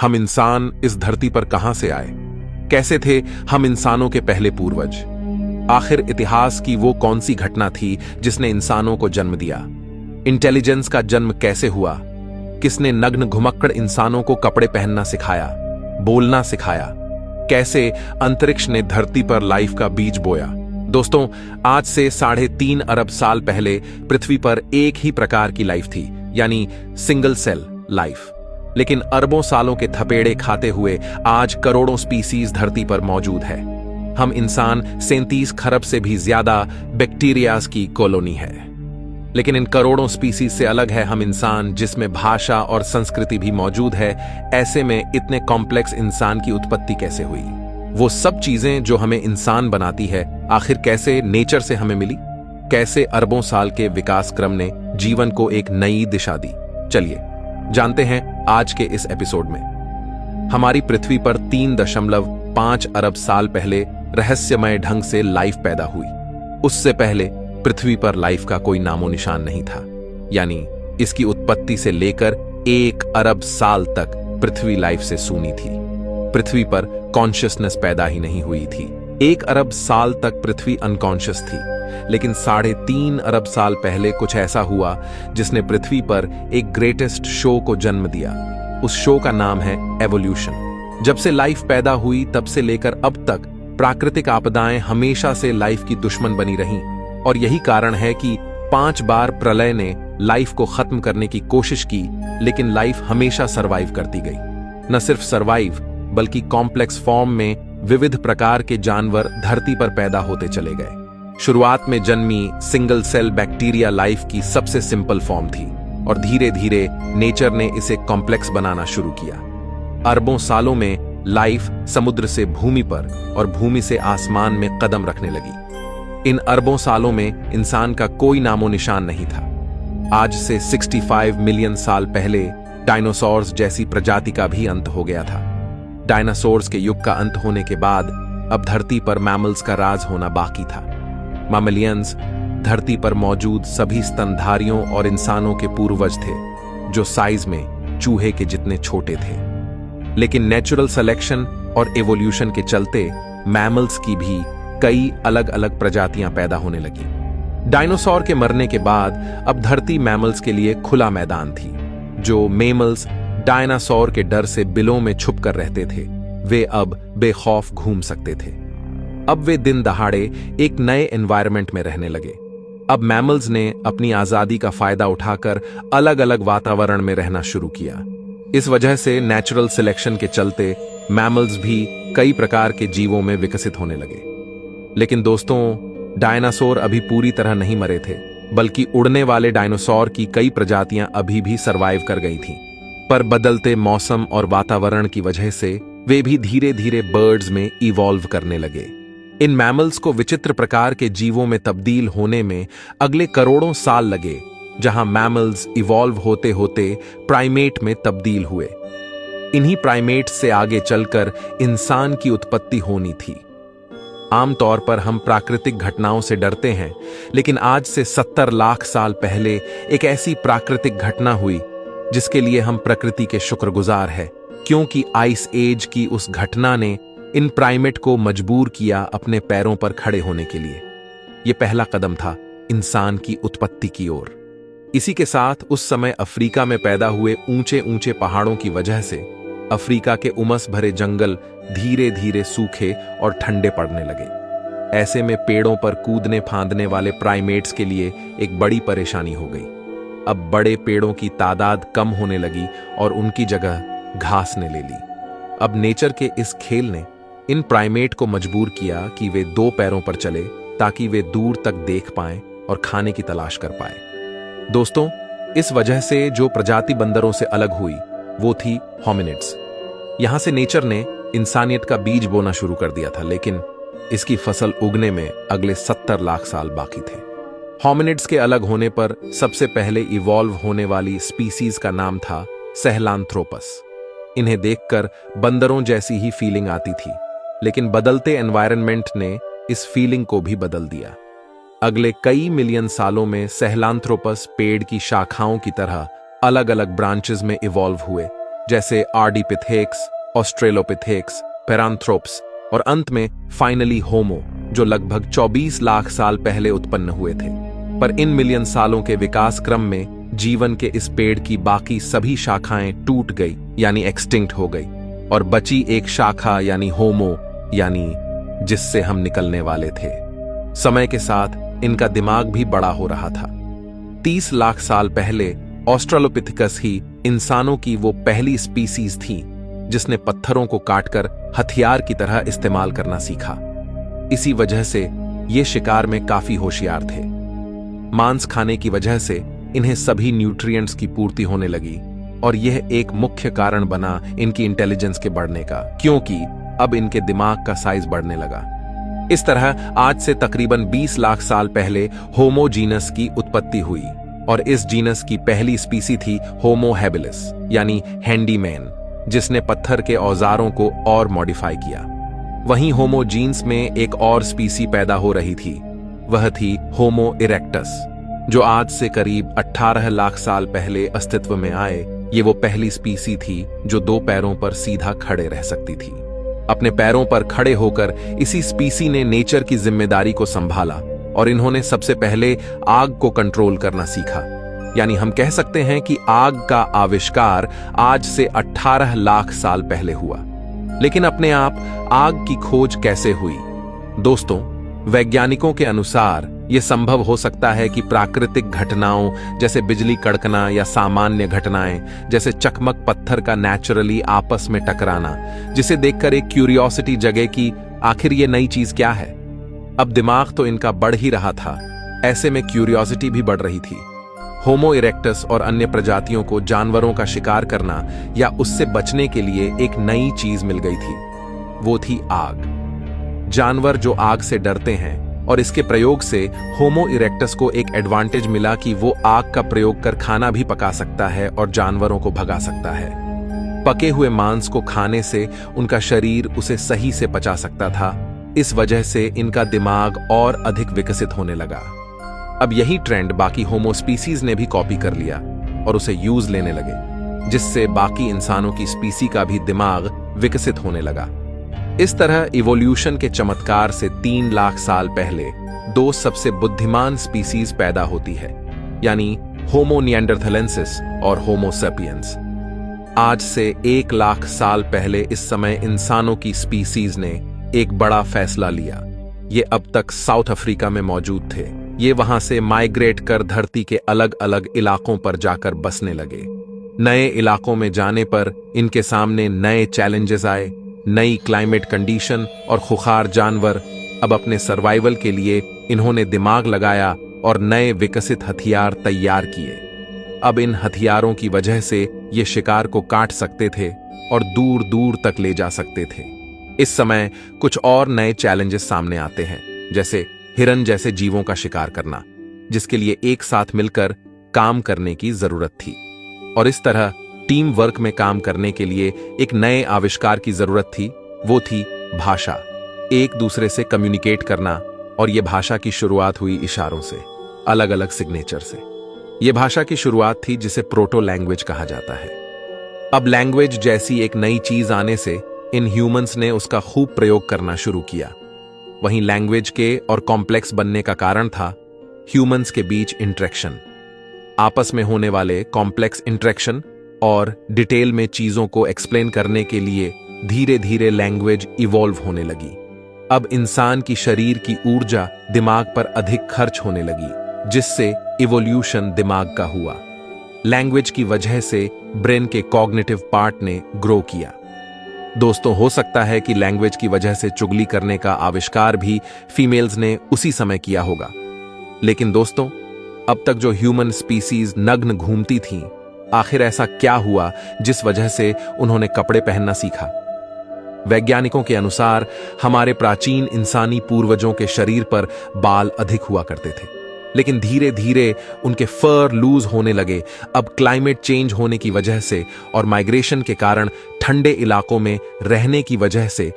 हम इंसान इस धरती पर कहां से आए? कैसे थे हम इंसानों के पहले पूर्वज? आखिर इतिहास की वो कौन सी घटना थी जिसने इंसानों को जन्म दिया? इंटेलिजेंस का जन्म कैसे हुआ? किसने नग्न घुमक्कड़ इंसानों को कपड़े पहनना सिखाया, बोलना सिखाया? कैसे अंतरिक्ष ने धरती पर लाइफ का बीज बोया? दोस्तों, आज से 3.5 अरब साल पहले पृथ्वी पर एक ही प्रकार की लाइफ थी, यानी सिंगल सेल लाइफ। लेकिन अरबों सालों के थपेड़े खाते हुए आज करोड़ों स्पीसीज धरती पर मौजूद है। हम इंसान 37 खरब से भी ज्यादा बैक्टीरियाज की कॉलोनी है। लेकिन इन करोड़ों स्पीसीज से अलग है हम इंसान, जिसमें भाषा और संस्कृति भी मौजूद है। ऐसे में इतने कॉम्प्लेक्स इंसान की उत्पत्ति कैसे हुई? वो सब चीजें जो हमें इंसान बनाती है, आखिर कैसे नेचर से हमें मिली? कैसे अरबों साल के विकास क्रम ने जीवन को एक नई दिशा दी? चलिए जानते हैं आज के इस एपिसोड में। हमारी पृथ्वी पर 3.5 अरब साल पहले रहस्यमय ढंग से लाइफ पैदा हुई। उससे पहले पृथ्वी पर लाइफ का कोई नामो निशान नहीं था, यानी इसकी उत्पत्ति से लेकर 1 अरब साल तक पृथ्वी लाइफ से सूनी थी। पृथ्वी पर कॉन्शियसनेस पैदा ही नहीं हुई थी। 1 अरब साल तक पृथ्वी अनकॉन्शियस थी, लेकिन 3.5 अरब साल पहले कुछ ऐसा हुआ जिसने पृथ्वी पर एक ग्रेटेस्ट शो को जन्म दिया। उस शो का नाम है एवोल्यूशन। जब से लाइफ पैदा हुई तब से लेकर अब तक प्राकृतिक आपदाएं हमेशा से लाइफ की दुश्मन बनी रहीं, और यही कारण है कि 5 बार प्रलय ने लाइफ को खत्म करने की कोशिश की, लेकिन लाइफ हमेशा सरवाइव करती गई। न सिर्फ सरवाइव, बल्कि कॉम्प्लेक्स फॉर्म में विविध प्रकार के जानवर धरती पर पैदा होते चले गए। शुरुआत में जन्मी सिंगल सेल बैक्टीरिया लाइफ की सबसे सिंपल फॉर्म थी, और धीरे धीरे नेचर ने इसे कॉम्प्लेक्स बनाना शुरू किया। अरबों सालों में लाइफ समुद्र से भूमि पर और भूमि से आसमान में कदम रखने लगी। इन अरबों सालों में इंसान का कोई नामो निशान नहीं था। आज से 65 मिलियन साल पहले डायनासोर्स जैसी प्रजाति का भी अंत हो गया था। डायनासोर्स के युग का अंत होने के बाद अब धरती पर मैमल्स का राज होना बाकी था। मैमलियंस धरती पर मौजूद सभी स्तनधारियों और इंसानों के पूर्वज थे, जो साइज में चूहे के जितने छोटे थे। लेकिन नेचुरल सिलेक्शन और एवोल्यूशन के चलते मैमल्स की भी कई अलग अलग प्रजातियां पैदा होने लगी। डायनासोर के मरने के बाद अब धरती मैमल्स के लिए खुला मैदान थी। जो मेमल्स डायनासोर के डर से बिलों में छुप कर रहते थे, वे अब बेखौफ घूम सकते थे। अब वे दिन दहाड़े एक नए एनवायरनमेंट में रहने लगे। अब मैमल्स ने अपनी आजादी का फायदा उठाकर अलग अलग वातावरण में रहना शुरू किया। इस वजह से नेचुरल सिलेक्शन के चलते मैमल्स भी कई प्रकार के जीवों में विकसित होने लगे। लेकिन दोस्तों, डायनासोर अभी पूरी तरह नहीं मरे थे, बल्कि उड़ने वाले डायनासोर की कई प्रजातियां अभी भी सरवाइव कर गई थीं। पर बदलते मौसम और वातावरण की वजह से वे भी धीरे धीरे बर्ड्स में इवॉल्व करने लगे। इन मैमल्स को विचित्र प्रकार के जीवों में तब्दील होने में अगले करोड़ों साल लगे, जहां मैमल्स इवॉल्व होते होते प्राइमेट में तब्दील हुए। इन्हीं प्राइमेट से आगे चलकर इंसान की उत्पत्ति होनी थी। आमतौर पर हम प्राकृतिक घटनाओं से डरते हैं, लेकिन आज से 70 लाख साल पहले एक ऐसी प्राकृतिक घटना हुई जिसके लिए हम प्रकृति के शुक्रगुजार हैं, क्योंकि आइस एज की उस घटना ने इन प्राइमेट को मजबूर किया अपने पैरों पर खड़े होने के लिए। यह पहला कदम था इंसान की उत्पत्ति की ओर। इसी के साथ उस समय अफ्रीका में पैदा हुए ऊंचे ऊंचे पहाड़ों की वजह से अफ्रीका के उमस भरे जंगल धीरे धीरे सूखे और ठंडे पड़ने लगे। ऐसे में पेड़ों पर कूदने फांदने वाले प्राइमेट्स के लिए एक बड़ी परेशानी हो गई। अब बड़े पेड़ों की तादाद कम होने लगी और उनकी जगह घास ने ले ली। अब नेचर के इस खेल ने इन प्राइमेट को मजबूर किया कि वे 2 पैरों पर चले, ताकि वे दूर तक देख पाएं और खाने की तलाश कर पाएं। दोस्तों, इस वजह से जो प्रजाति बंदरों से अलग हुई वो थी होमिनिड्स। यहां से नेचर ने इंसानियत का बीज बोना शुरू कर दिया था, लेकिन इसकी फसल उगने में अगले 70 लाख साल बाकी थे। होमिनिड्स के अलग होने पर सबसे पहले इवॉल्व होने वाली स्पीसीज का नाम था सहेलांथ्रोपस। इन्हें देखकर बंदरों जैसी ही फीलिंग आती थी, लेकिन बदलते एनवायरनमेंट ने इस फीलिंग को भी बदल दिया। अगले कई मिलियन सालों में सहेलांथ्रोपस पेड़ की शाखाओं की तरह अलग अलग ब्रांचेस में इवॉल्व हुए, जैसे आर्डिपिथेक्स, ऑस्ट्रेलोपिथेक्स, पेरांथ्रोप्स और अंत में फाइनली होमो, जो लगभग 24 लाख साल पहले उत्पन्न हुए थे। पर इन मिलियन सालों के विकास क्रम में जीवन के इस पेड़ की बाकी सभी शाखाएं टूट गई यानी एक्सटिंक्ट हो गई, और बची एक शाखा यानी होमो, यानी जिससे हम निकलने वाले थे। समय के साथ इनका दिमाग भी बड़ा हो रहा था। 30 लाख साल पहले ऑस्ट्रालोपिथेकस ही इंसानों की वो पहली स्पीसीज थी जिसने पत्थरों को काटकर हथियार की तरह इस्तेमाल करना सीखा। इसी वजह से ये शिकार में काफी होशियार थे। मांस खाने की वजह से इन्हें सभी न्यूट्रिएंट्स की पूर्ति होने लगी, और यह एक मुख्य कारण बना इनकी इंटेलिजेंस के बढ़ने का, क्योंकि अब इनके दिमाग का साइज बढ़ने लगा। इस तरह आज से तकरीबन 20 लाख साल पहले होमो जीनस की उत्पत्ति हुई, और इस जीनस की पहली स्पीसी थी होमो हैबिलिस यानी हैंडीमैन, जिसने पत्थर के औजारों को और मॉडिफाई किया। वहीं होमो जीन्स में एक और स्पीसी पैदा हो रही थी, वह थी होमो इरेक्टस, जो आज से करीब 18 लाख साल पहले अस्तित्व में आए। ये वो पहली स्पीसी थी जो 2 पैरों पर सीधा खड़े रह सकती थी। अपने पैरों पर खड़े होकर इसी स्पीसी ने नेचर की जिम्मेदारी को संभाला, और इन्होंने सबसे पहले आग को कंट्रोल करना सीखा। यानी हम कह सकते हैं कि आग का आविष्कार आज से 18 लाख साल पहले हुआ। लेकिन अपने आप आग की खोज कैसे हुई? दोस्तों, वैज्ञानिकों के अनुसार यह संभव हो सकता है कि प्राकृतिक घटनाओं जैसे बिजली कड़कना या सामान्य घटनाएं जैसे चकमक पत्थर का नेचुरली आपस में टकराना, जिसे देखकर एक क्यूरियोसिटी जगे कि आखिर ये नई चीज क्या है। अब दिमाग तो इनका बढ़ ही रहा था, ऐसे में क्यूरियोसिटी भी बढ़ रही थी। होमो इरेक्टस और अन्य प्रजातियों को जानवरों का शिकार करना या उससे बचने के लिए एक नई चीज मिल गई थी, वो थी आग। जानवर जो आग से डरते हैं, और इसके प्रयोग से होमो इरेक्टस को एक एडवांटेज मिला कि वो आग का प्रयोग कर खाना भी पका सकता है और जानवरों को भगा सकता है। पके हुए मांस को खाने से उनका शरीर उसे सही से पचा सकता था। इस वजह से इनका दिमाग और अधिक विकसित होने लगा। अब यही ट्रेंड बाकी होमो स्पीसीज ने भी कॉपी कर लिया और उसे यूज लेने लगे, जिससे बाकी इंसानों की स्पीसी का भी दिमाग विकसित होने लगा। इस तरह इवोल्यूशन के चमत्कार से 3 लाख साल पहले 2 सबसे बुद्धिमान स्पीसीज पैदा होती है, यानी होमो निएंडरथलेंसिस और होमो सेपियंस। आज से 1 लाख साल पहले इस समय इंसानों की स्पीसीज ने एक बड़ा फैसला लिया। ये अब तक साउथ अफ्रीका में मौजूद थे। ये वहां से माइग्रेट कर धरती के अलग अलग इलाकों पर जाकर बसने लगे। नए इलाकों में जाने पर इनके सामने नए चैलेंजेस आए, नई क्लाइमेट कंडीशन और खुखार जानवर। अब अपने सर्वाइवल के लिए इन्होंने दिमाग लगाया और नए विकसित हथियार तैयार किए। अब इन हथियारों की वजह से ये शिकार को काट सकते थे और दूर दूर तक ले जा सकते थे। इस समय कुछ और नए चैलेंजेस सामने आते हैं, जैसे हिरन जैसे जीवों का शिकार करना, जिसके लिए एक साथ मिलकर काम करने की जरूरत थी। और इस तरह टीम वर्क में काम करने के लिए एक नए आविष्कार की जरूरत थी, वो थी भाषा। एक दूसरे से कम्युनिकेट करना, और यह भाषा की शुरुआत हुई इशारों से, अलग अलग सिग्नेचर से। यह भाषा की शुरुआत थी जिसे प्रोटो लैंग्वेज कहा जाता है। अब लैंग्वेज जैसी एक नई चीज आने से इन ह्यूमंस ने उसका खूब प्रयोग करना शुरू किया। वहीं लैंग्वेज के और कॉम्प्लेक्स बनने का कारण था ह्यूमंस के बीच इंटरेक्शन, आपस में होने वाले कॉम्प्लेक्स इंटरेक्शन और डिटेल में चीजों को एक्सप्लेन करने के लिए धीरे धीरे लैंग्वेज इवॉल्व होने लगी। अब इंसान की शरीर की ऊर्जा दिमाग पर अधिक खर्च होने लगी, जिससे इवोल्यूशन दिमाग का हुआ। लैंग्वेज की वजह से ब्रेन के कॉग्निटिव पार्ट ने ग्रो किया। दोस्तों, हो सकता है कि लैंग्वेज की वजह से चुगली करने का आविष्कार भी फीमेल्स ने उसी समय किया होगा। लेकिन दोस्तों, अब तक जो ह्यूमन स्पीसीज नग्न घूमती थीं, आखिर ऐसा क्या हुआ जिस वजह से उन्होंने कपड़े पहनना सीखा? वैज्ञानिकों के अनुसार हमारे प्राचीन इंसानी पूर्वजों के शरीर पर बाल अधिक हुआ करते थे, लेकिन धीरे धीरे उनके फर लूज होने लगे। अब क्लाइमेट चेंज होने की वजह से और माइग्रेशन के कारण ठंडे इलाकों में रहने की वजह से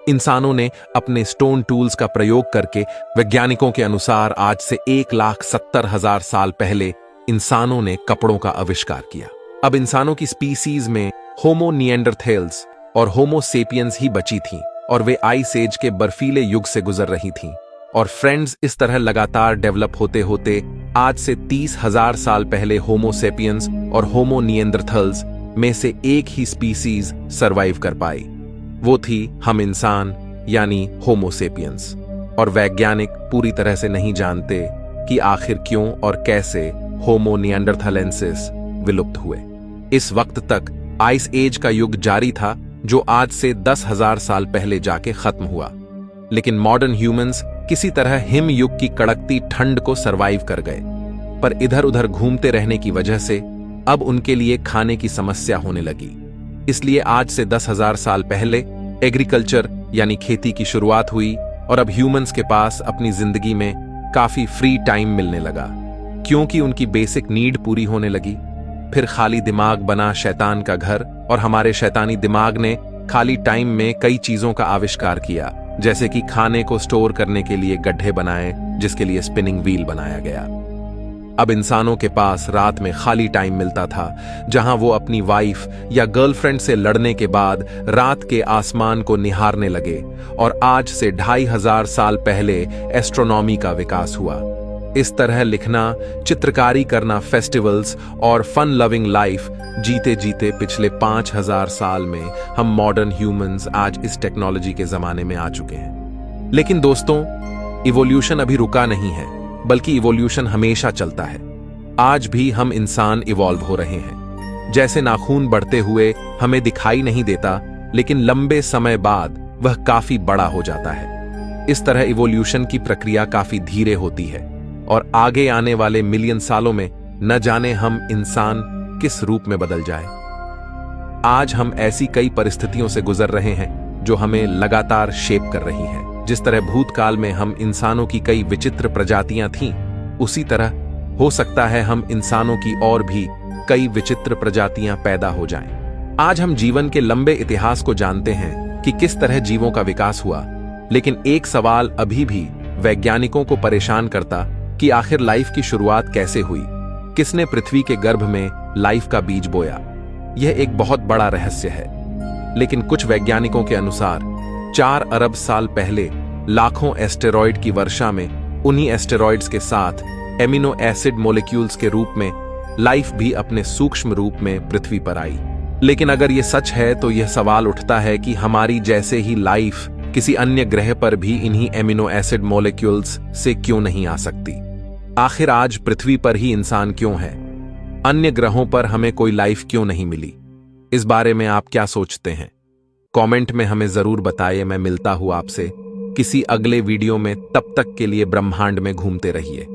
इंसानों ने अपने स्टोन टूल्स का प्रयोग करके, वैज्ञानिकों के अनुसार आज से 1,70,000 साल पहले इंसानों ने कपड़ों का आविष्कार किया। अब इंसानों की स्पीसीज में होमो निएंडरथेल्स और होमो सेपियंस ही बची थीं और वे आइस एज के बर्फीले युग से गुजर रही थीं। और फ्रेंड्स, इस तरह लगातार डेवलप होते होते आज से 30,000 साल पहले होमो सेपियंस और होमो निएंडरथल्स में से एक ही स्पीसीज सरवाइव कर पाई। वो थी हम इंसान, यानी होमो सेपियंस। और वैज्ञानिक पूरी तरह से नहीं जानते कि आखिर क्यों और कैसे होमो निएंडरथालेंसिस विलुप्त हुए। इस वक्त तक आइस एज का युग जारी था, जो आज से 10,000 साल पहले जाके खत्म हुआ। लेकिन मॉडर्न ह्यूमंस किसी तरह हिम युग की कड़कती ठंड को सरवाइव कर गए। पर इधर उधर घूमते रहने की वजह से अब उनके लिए खाने की समस्या होने लगी। इसलिए आज से 10,000 साल पहले एग्रीकल्चर यानी खेती की शुरुआत हुई और अब ह्यूमंस के पास अपनी जिंदगी में काफी फ्री टाइम मिलने लगा, क्योंकि उनकी बेसिक नीड पूरी होने लगी। फिर खाली दिमाग बना शैतान का घर, और हमारे शैतानी दिमाग ने खाली टाइम में कई चीजों का आविष्कार किया, जैसे कि खाने को स्टोर करने के लिए गड्ढे बनाए, जिसके लिए स्पिनिंग व्हील बनाया गया। अब इंसानों के पास रात में खाली टाइम मिलता था, जहां वो अपनी वाइफ या गर्लफ्रेंड से लड़ने के बाद रात के आसमान को निहारने लगे। और आज से 2,500 साल पहले एस्ट्रोनॉमी का विकास हुआ। इस तरह लिखना, चित्रकारी करना, फेस्टिवल्स और फन लविंग लाइफ जीते जीते पिछले 5,000 साल में हम मॉडर्न ह्यूमंस आज इस टेक्नोलॉजी के जमाने में आ चुके हैं। लेकिन दोस्तों, इवोल्यूशन अभी रुका नहीं है, बल्कि इवोल्यूशन हमेशा चलता है। आज भी हम इंसान इवॉल्व हो रहे हैं। जैसे नाखून बढ़ते हुए हमें दिखाई नहीं देता, लेकिन लंबे समय बाद वह काफी बड़ा हो जाता है। इस तरह इवोल्यूशन की प्रक्रिया काफी धीरे होती है और आगे आने वाले मिलियन सालों में न जाने हम इंसान किस रूप में बदल जाए। आज हम ऐसी कई परिस्थितियों से गुजर रहे हैं जो हमें लगातार शेप कर रही हैं। जिस तरह भूतकाल में हम इंसानों की कई विचित्र प्रजातियां थीं, उसी तरह हो सकता है हम इंसानों की और भी कई विचित्र प्रजातियां पैदा हो जाएं। आज हम जीवन के लंबे इतिहास को जानते हैं कि किस तरह जीवों का विकास हुआ, लेकिन एक सवाल अभी भी वैज्ञानिकों को परेशान करता कि आखिर लाइफ की शुरुआत कैसे हुई, किसने पृथ्वी के गर्भ में लाइफ का बीज बोया। यह एक बहुत बड़ा रहस्य है। लेकिन कुछ वैज्ञानिकों के अनुसार 4 अरब साल पहले लाखों एस्टेरॉयड की वर्षा में उन्हीं एस्टेरॉयड्स के साथ एमिनो एसिड मॉलिक्यूल्स के रूप में लाइफ भी अपने सूक्ष्म रूप में पृथ्वी पर आई। लेकिन अगर यह सच है तो यह सवाल उठता है कि हमारी जैसे ही लाइफ किसी अन्य ग्रह पर भी इन्हीं एमिनो एसिड मॉलिक्यूल्स से क्यों नहीं आ सकती। आखिर आज पृथ्वी पर ही इंसान क्यों है? अन्य ग्रहों पर हमें कोई लाइफ क्यों नहीं मिली? इस बारे में आप क्या सोचते हैं? कमेंट में हमें जरूर बताइए। मैं मिलता हूं आपसे किसी अगले वीडियो में। तब तक के लिए ब्रह्मांड में घूमते रहिए।